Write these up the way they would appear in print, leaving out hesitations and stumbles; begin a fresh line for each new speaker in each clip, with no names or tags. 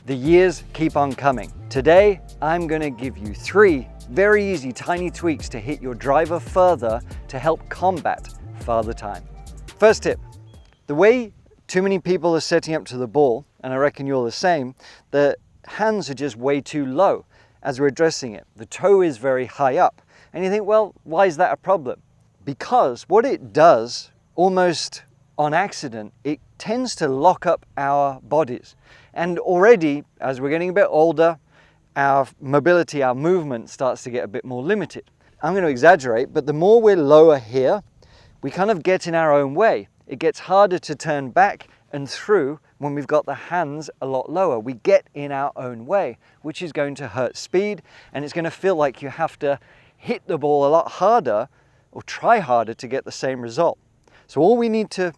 The years keep on coming. Today, I'm gonna give you 3 very easy tiny tweaks to hit your driver further to help combat father time. First tip, the way too many people are setting up to the ball, and I reckon you're the same, the hands are just way too low as we're addressing it. The toe is very high up. And you think, well, why is that a problem? Because what it does, almost on accident, it tends to lock up our bodies. And already, as we're getting a bit older, our mobility, our movement starts to get a bit more limited. I'm going to exaggerate, but the more we're lower here, we kind of get in our own way. It gets harder to turn back and through when we've got the hands a lot lower. We get in our own way, which is going to hurt speed, and it's going to feel like you have to hit the ball a lot harder or try harder to get the same result. So all we need to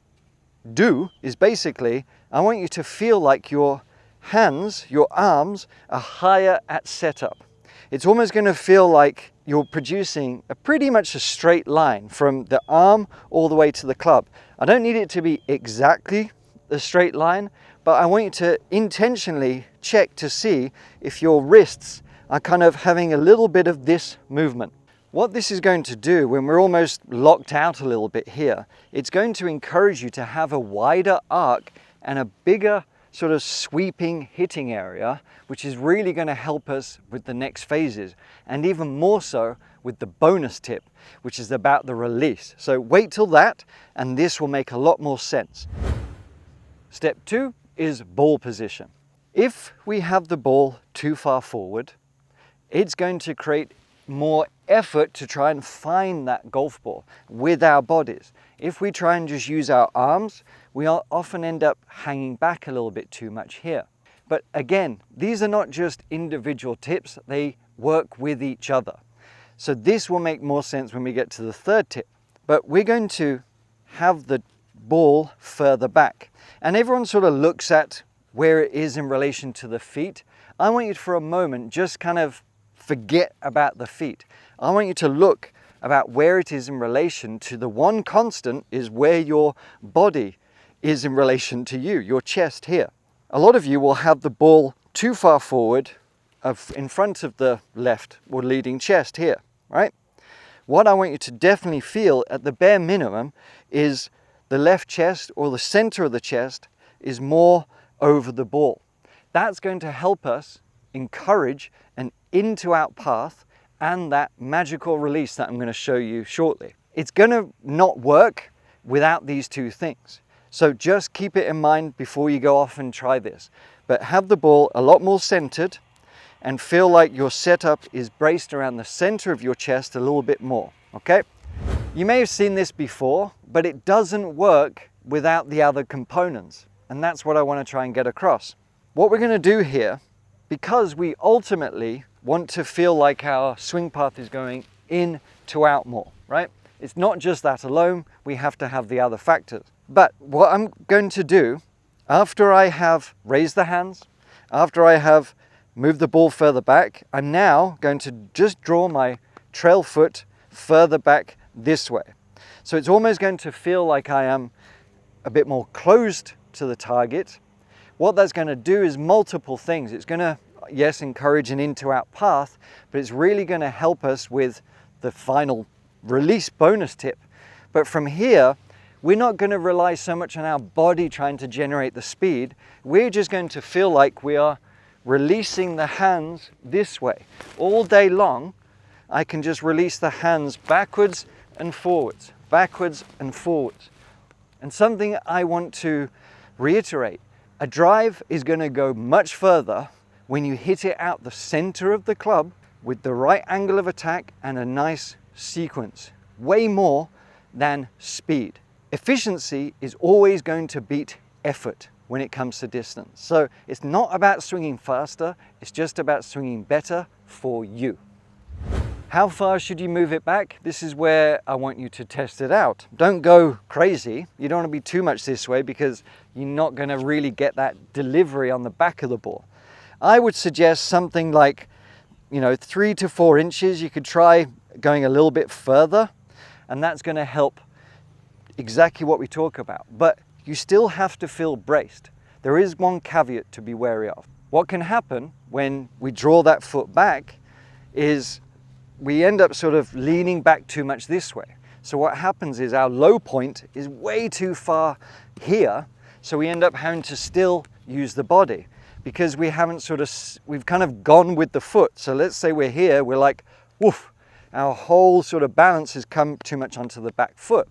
do is basically, I want you to feel like your hands, your arms are higher at setup. It's almost going to feel like you're producing pretty much a straight line from the arm all the way to the club. I don't need it to be exactly a straight line, but I want you to intentionally check to see if your wrists are kind of having a little bit of this movement. What this is going to do when we're almost locked out a little bit here, it's going to encourage you to have a wider arc and a bigger sort of sweeping hitting area, which is really going to help us with the next phases, and even more so with the bonus tip, which is about the release. So wait till that, and this will make a lot more sense. Step 2 is ball position. If we have the ball too far forward, it's going to create more effort to try and find that golf ball with our bodies. If we try and just use our arms, we often end up hanging back a little bit too much here. But again, these are not just individual tips, they work with each other. So this will make more sense when we get to the third tip. But we're going to have the ball further back. And everyone sort of looks at where it is in relation to the feet. I want you to, for a moment, just kind of forget about the feet. I want you to look about where it is in relation to the one constant is where your body is in relation to you, your chest here. A lot of you will have the ball too far forward in front of the left or leading chest here, right? What I want you to definitely feel at the bare minimum is the left chest or the center of the chest is more over the ball. That's going to help us encourage an in-to-out path and that magical release that I'm going to show you shortly. It's going to not work without these two things. So just keep it in mind before you go off and try this. But have the ball a lot more centered and feel like your setup is braced around the center of your chest a little bit more, okay? You may have seen this before, but it doesn't work without the other components. And that's what I want to try and get across. What we're going to do here, because we ultimately want to feel like our swing path is going in to out more, right? It's not just that alone, we have to have the other factors. But what I'm going to do, after I have raised the hands, after I have moved the ball further back, I'm now going to just draw my trail foot further back this way. So it's almost going to feel like I am a bit more closed to the target. What that's going to do is multiple things. It's going to, yes, encourage an in-to-out path, but it's really going to help us with the final release bonus tip. But from here, we're not going to rely so much on our body trying to generate the speed. We're just going to feel like we are releasing the hands this way. All day long, I can just release the hands backwards and forwards, backwards and forwards. And something I want to reiterate, a drive is going to go much further when you hit it out the center of the club with the right angle of attack and a nice sequence, way more than speed. Efficiency is always going to beat effort when it comes to distance. So it's not about swinging faster, it's just about swinging better for you. How far should you move it back? This is where I want you to test it out. Don't go crazy. You don't want to be too much this way because you're not going to really get that delivery on the back of the ball. I would suggest something like, 3 to 4 inches. You could try going a little bit further, and that's going to help exactly what we talk about. But you still have to feel braced. There is one caveat to be wary of. What can happen when we draw that foot back is we end up sort of leaning back too much this way. So what happens is our low point is way too far here, so we end up having to still use the body because we've kind of gone with the foot. So let's say we're here, we're like, woof, our whole sort of balance has come too much onto the back foot.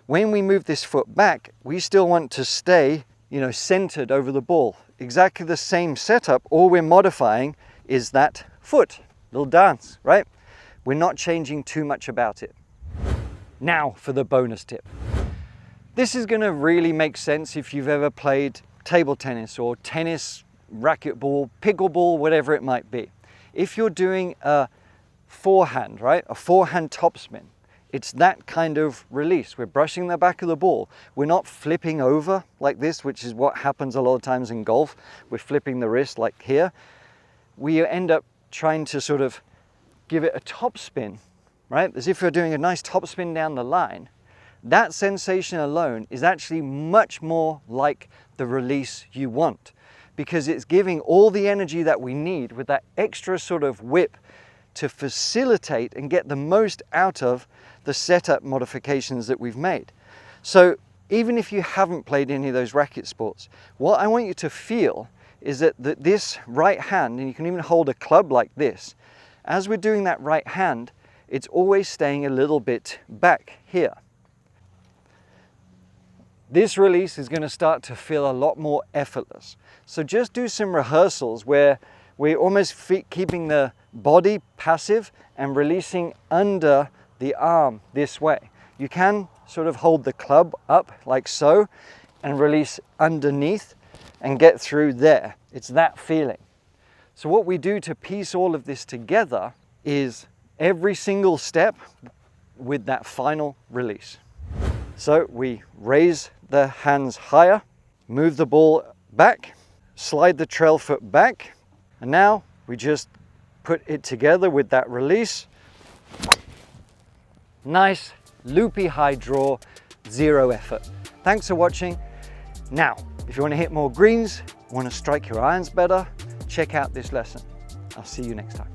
When we move this foot back, we still want to stay, centered over the ball. Exactly the same setup, all we're modifying is that foot, little dance, right? We're not changing too much about it. Now for the bonus tip. This is going to really make sense if you've ever played table tennis or tennis, racquetball, pickleball, whatever it might be. If you're doing a forehand, right, a forehand topspin, it's that kind of release. We're brushing the back of the ball. We're not flipping over like this, which is what happens a lot of times in golf. We're flipping the wrist like here. We end up trying to sort of give it a topspin, right? As if you're doing a nice topspin down the line. That sensation alone is actually much more like the release you want, because it's giving all the energy that we need with that extra sort of whip to facilitate and get the most out of the setup modifications that we've made. So even if you haven't played any of those racket sports, what I want you to feel is that this right hand, and you can even hold a club like this, as we're doing that right hand, it's always staying a little bit back here. This release is going to start to feel a lot more effortless. So just do some rehearsals where we're almost keeping the body passive and releasing under the arm this way. You can sort of hold the club up like so and release underneath and get through there. It's that feeling. So what we do to piece all of this together is every single step with that final release. So we raise the hands higher, move the ball back, slide the trail foot back, and now we just put it together with that release. Nice, loopy high draw, zero effort. Thanks for watching. Now, if you want to hit more greens, want to strike your irons better, check out this lesson. I'll see you next time.